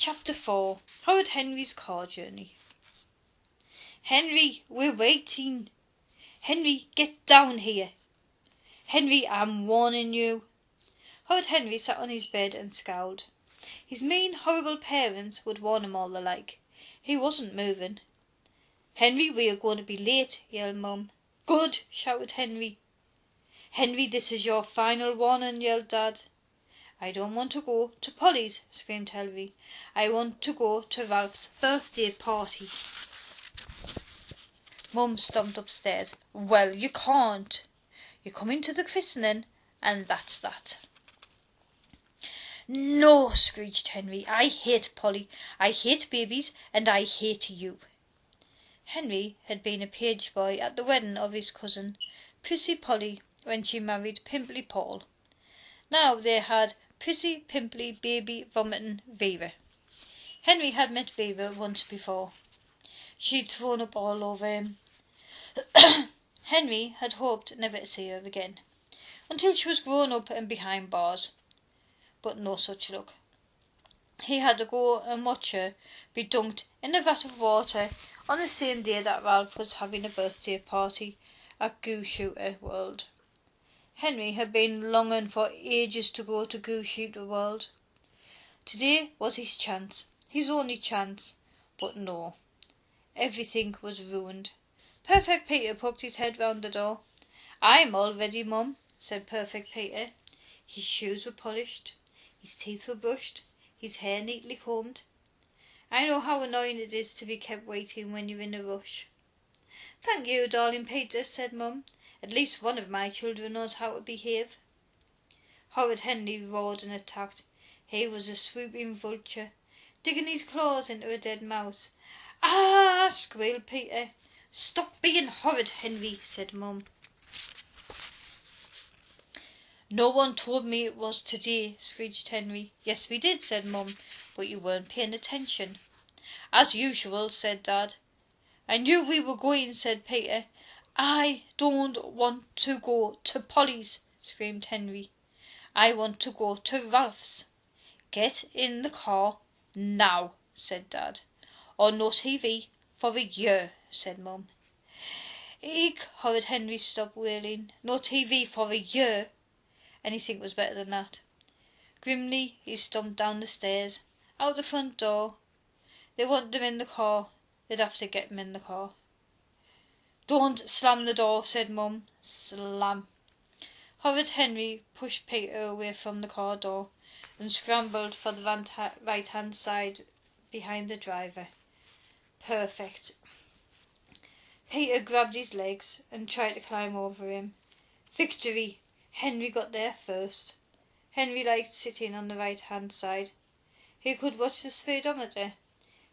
Chapter 4. Horrid Henrys Car Journey. Henry, we're waiting. Henry, get down here. Henry, I'm warning you. Horrid Henry sat on his bed and scowled. His mean, horrible parents would warn him all alike. He wasn't moving. Henry, we are going to be late, yelled Mum. Good, shouted Henry. Henry, this is your final warning, yelled Dad. I don't want to go to Polly's, screamed Henry. I want to go to Ralph's birthday party. Mum stomped upstairs. Well, you can't. You're coming to the christening, and that's that. No, screeched Henry. I hate Polly. I hate babies, and I hate you. Henry had been a page boy at the wedding of his cousin, Prissy Polly, when she married Pimply Paul. Now they had Prissy, Pimply, Baby, Vomiting, Vera. Henry had met Vera once before. She'd thrown up all over him. Henry had hoped never to see her again, until she was grown up and behind bars. But no such luck. He had to go and watch her be dunked in a vat of water on the same day that Ralph was having a birthday party at Goose Shooter World. Henry had been longing for ages to go to Goose Shooter World. Today was his chance, his only chance, but no. Everything was ruined. Perfect Peter poked his head round the door. I'm all ready, Mum, said Perfect Peter. His shoes were polished, his teeth were brushed, his hair neatly combed. I know how annoying it is to be kept waiting when you're in a rush. Thank you, darling Peter, said Mum. At least one of my children knows how to behave. Horrid Henry roared and attacked. He was a swooping vulture, digging his claws into a dead mouse. Ah! Squealed Peter. Stop being horrid, Henry, said Mum. No one told me it was today, screeched Henry. Yes, we did, said Mum, but you weren't paying attention. As usual, said Dad. I knew we were going, said Peter. I don't want to go to Polly's, screamed Henry. I want to go to Ralph's. Get in the car now, said Dad. Or no TV for a year, said Mum. Eek, Horrid Henry stopped wailing. No TV for a year. Anything was better than that. Grimly he stomped down the stairs, out the front door. They wanted him in the car. They'd have to get him in the car. Don't slam the door, said Mum. Slam. Horrid Henry pushed Peter away from the car door and scrambled for the right-hand side behind the driver. Perfect. Peter grabbed his legs and tried to climb over him. Victory! Henry got there first. Henry liked sitting on the right-hand side. He could watch the speedometer.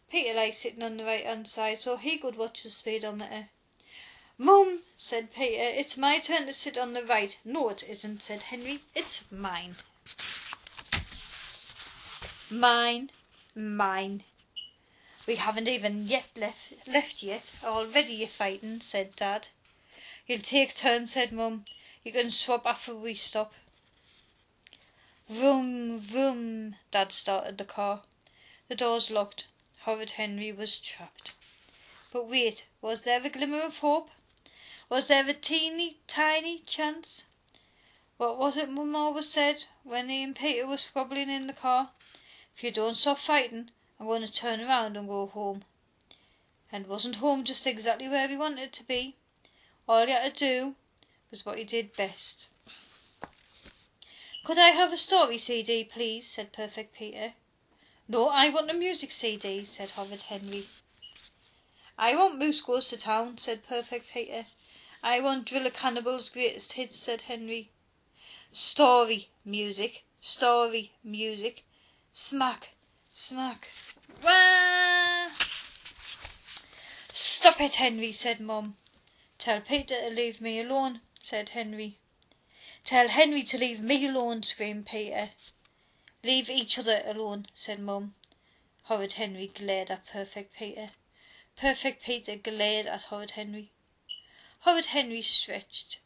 Peter liked sitting on the right-hand side so he could watch the speedometer. Mum, said Peter, it's my turn to sit on the right. No, it isn't, said Henry. It's mine. Mine. We haven't even left yet. Already you're fighting, said Dad. You'll take turns, said Mum. You can swap after we stop. Vroom, vroom. Dad started the car. The doors locked. Horrid Henry was trapped. But wait, was there a glimmer of hope? Was there a teeny tiny chance? What was it Mum always said when he and Peter were squabbling in the car? If you don't stop fighting, I'm going to turn around and go home. And wasn't home just exactly where he wanted it to be? All he had to do was what he did best. Could I have a story CD, please? Said Perfect Peter. No, I want a music CD, said Horrid Henry. I want Moose Goes to Town, said Perfect Peter. I want Driller Cannibal's Greatest Hits, said Henry. Story music. Smack, smack. Wah! Stop it, Henry, said Mum. Tell Peter to leave me alone, said Henry. Tell Henry to leave me alone, screamed Peter. Leave each other alone, said Mum. Horrid Henry glared at Perfect Peter. Perfect Peter glared at Horrid Henry. Horrid Henry stretched.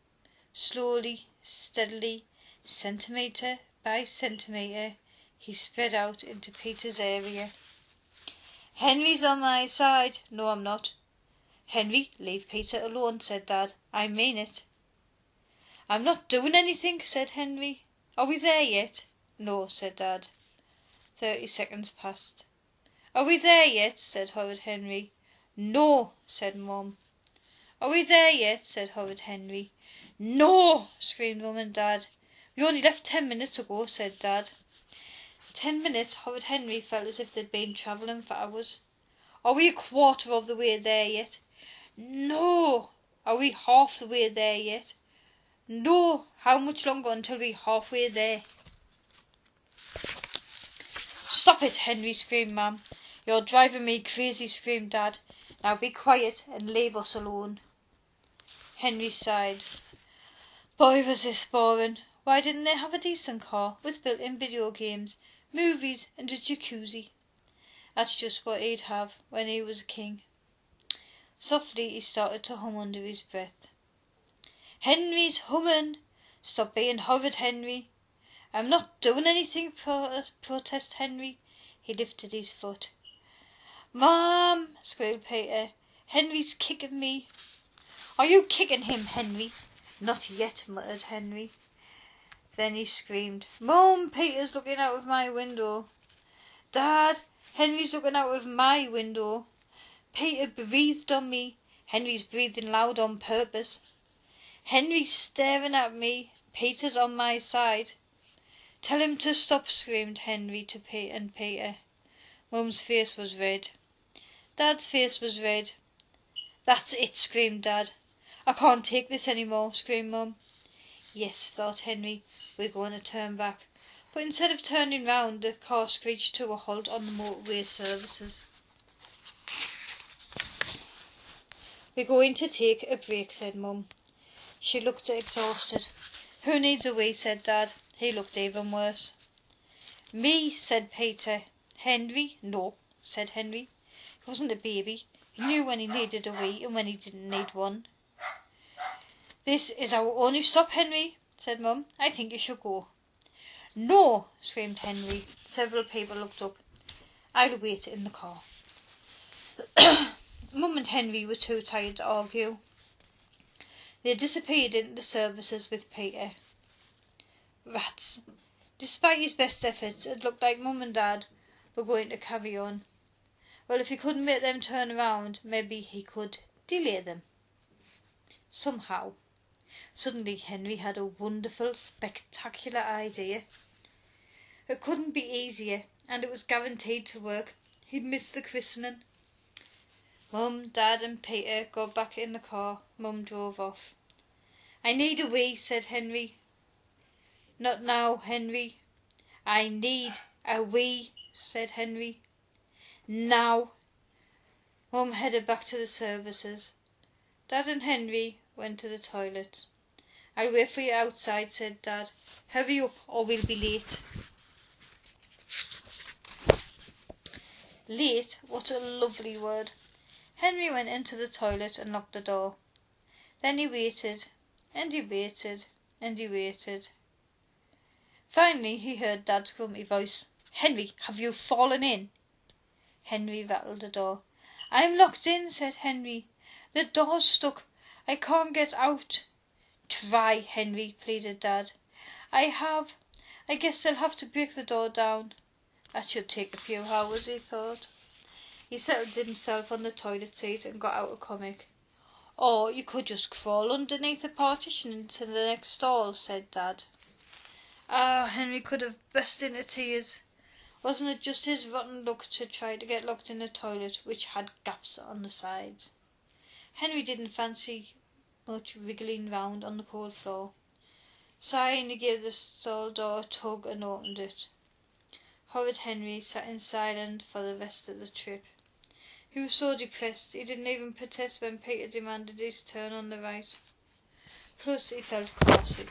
Slowly, steadily, centimetre by centimetre, he spread out into Peter's area. Henry's on my side. No, I'm not. Henry, leave Peter alone, said Dad. I mean it. I'm not doing anything, said Henry. Are we there yet? No, said Dad. 30 seconds passed. Are we there yet? Said Horrid Henry. No, said Mum. Are we there yet? Said Horrid Henry. No, screamed Mum and Dad. We only left 10 minutes ago, said Dad. 10 minutes. Horrid Henry felt as if they'd been travelling for hours. Are we a quarter of the way there yet? No. Are we half the way there yet? No. How much longer until we're halfway there? Stop it, Henry, screamed Mum. You're driving me crazy, screamed Dad. Now be quiet and leave us alone. Henry sighed. Boy, was this boring. Why didn't they have a decent car with built-in video games, movies and a jacuzzi? That's just what he'd have when he was king. Softly he started to hum under his breath. Henry's humming. Stop being horrid, Henry. I'm not doing anything, protested Henry. He lifted his foot. Mom, squealed Peter. Henry's kicking me. Are you kicking him, Henry? Not yet, muttered Henry. Then he screamed, Mum, Peter's looking out of my window. Dad, Henry's looking out of my window. Peter breathed on me. Henry's breathing loud on purpose. Henry's staring at me. Peter's on my side. Tell him to stop, screamed Henry to Peter. Mum's face was red. Dad's face was red. That's it, screamed Dad. I can't take this any more, screamed Mum. Yes, thought Henry, we're going to turn back. But instead of turning round, the car screeched to a halt on the motorway services. We're going to take a break, said Mum. She looked exhausted. Who needs a wee, said Dad. He looked even worse. Me, said Peter. Henry? No, said Henry. He wasn't a baby. He knew when he needed a wee and when he didn't need one. This is our only stop, Henry, said Mum. I think you should go. No, screamed Henry. Several people looked up. I'll wait in the car. Mum and Henry were too tired to argue. They disappeared into the services with Peter. Rats. Despite his best efforts, it looked like Mum and Dad were going to carry on. Well, if he couldn't make them turn around, maybe he could delay them. Somehow. Suddenly Henry had a wonderful, spectacular idea. It couldn't be easier, and it was guaranteed to work. He'd missed the christening. Mum, Dad and Peter got back in the car. Mum drove off. I need a wee, said Henry. Not now, Henry. I need a wee, said Henry. Now. Mum headed back to the services. Dad and Henry went to the toilet. I'll wait for you outside, said Dad. Hurry up or we'll be late. Late? What a lovely word. Henry went into the toilet and locked the door. Then he waited, and he waited, and he waited. Finally he heard Dad's grumpy voice. Henry, have you fallen in? Henry rattled the door. I'm locked in, said Henry. The door's stuck. I can't get out. Try, Henry, pleaded Dad. I guess I'll have to break the door down. That should take a few hours, he thought. He settled himself on the toilet seat and got out a comic. Or you could just crawl underneath the partition into the next stall, said Dad. Henry could have burst into tears. Wasn't it just his rotten luck to try to get locked in a toilet which had gaps on the sides? Henry didn't fancy much wriggling round on the cold floor. Sighing, he gave the stall door a tug and opened it. Horrid Henry sat in silence for the rest of the trip. He was so depressed he didn't even protest when Peter demanded his turn on the right. Plus he felt carsick.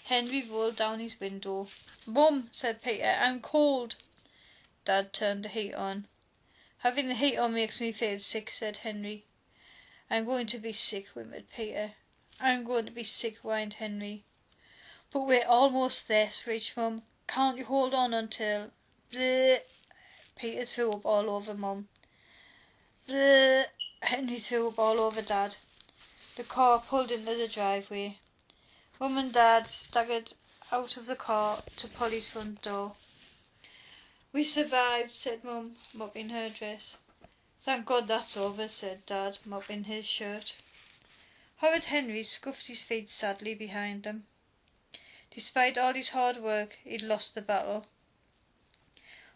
Henry rolled down his window. Mum, said Peter, I'm cold. Dad turned the heat on. Having the heat on makes me feel sick, said Henry. I'm going to be sick, whimpered Peter. I'm going to be sick, whined Henry. But we're almost there, screeched Mum. Can't you hold on until... Bleh. Peter threw up all over Mum. Bleh. Henry threw up all over Dad. The car pulled into the driveway. Mum and Dad staggered out of the car to Polly's front door. "We survived," said Mum, mopping her dress. "Thank God that's over," said Dad, mopping his shirt. Horrid Henry scuffed his feet sadly behind him. Despite all his hard work, he'd lost the battle.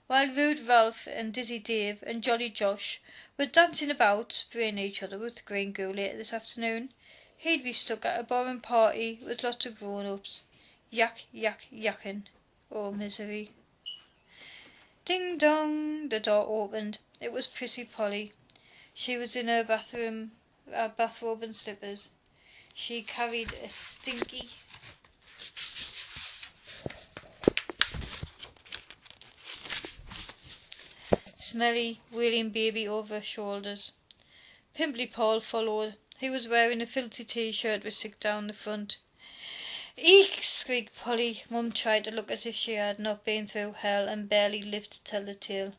While Rude Ralph and Dizzy Dave and Jolly Josh were dancing about, spraying each other with green goo later this afternoon, he'd be stuck at a boring party with lots of grown-ups, yak, yakking. Oh, misery. Ding dong! The door opened. It was Prissy Polly. She was in her bathrobe and slippers. She carried a stinky smelly, wailing baby over her shoulders. Pimply Paul followed. He was wearing a filthy t-shirt with sick down the front. "Eek!" squeaked Polly. Mum tried to look as if she had not been through hell and barely lived to tell the tale.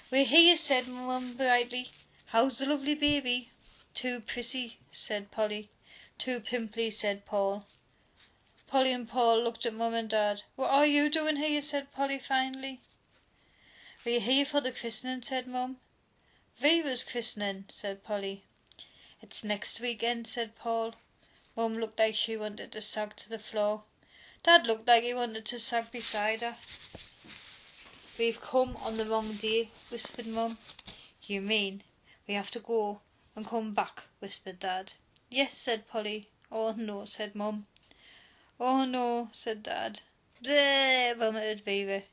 "We're here," said Mum brightly. "How's the lovely baby?" "Too prissy," said Polly. "Too pimply," said Paul. Polly and Paul looked at Mum and Dad. "What are you doing here?" said Polly finally. "We're here for the christening," said Mum. "Vera's christening," said Polly. "It's next weekend," said Paul. Mum looked like she wanted to sag to the floor. Dad looked like he wanted to sag beside her. "We've come on the wrong day," whispered Mum. "You mean we have to go and come back?" whispered Dad. "Yes," said Polly. "Oh no," said Mum. "Oh no," said Dad. "Bleh," vomited Vera.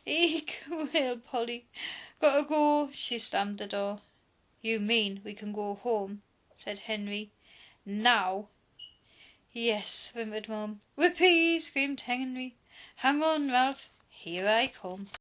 "Eek," wailed Polly. "Gotta go." She slammed the door. "You mean we can go home?" said Henry. "Now?" "Yes," whimpered Mum. "Whippy!" screamed Henry. "Hang on, Ralph. Here I come."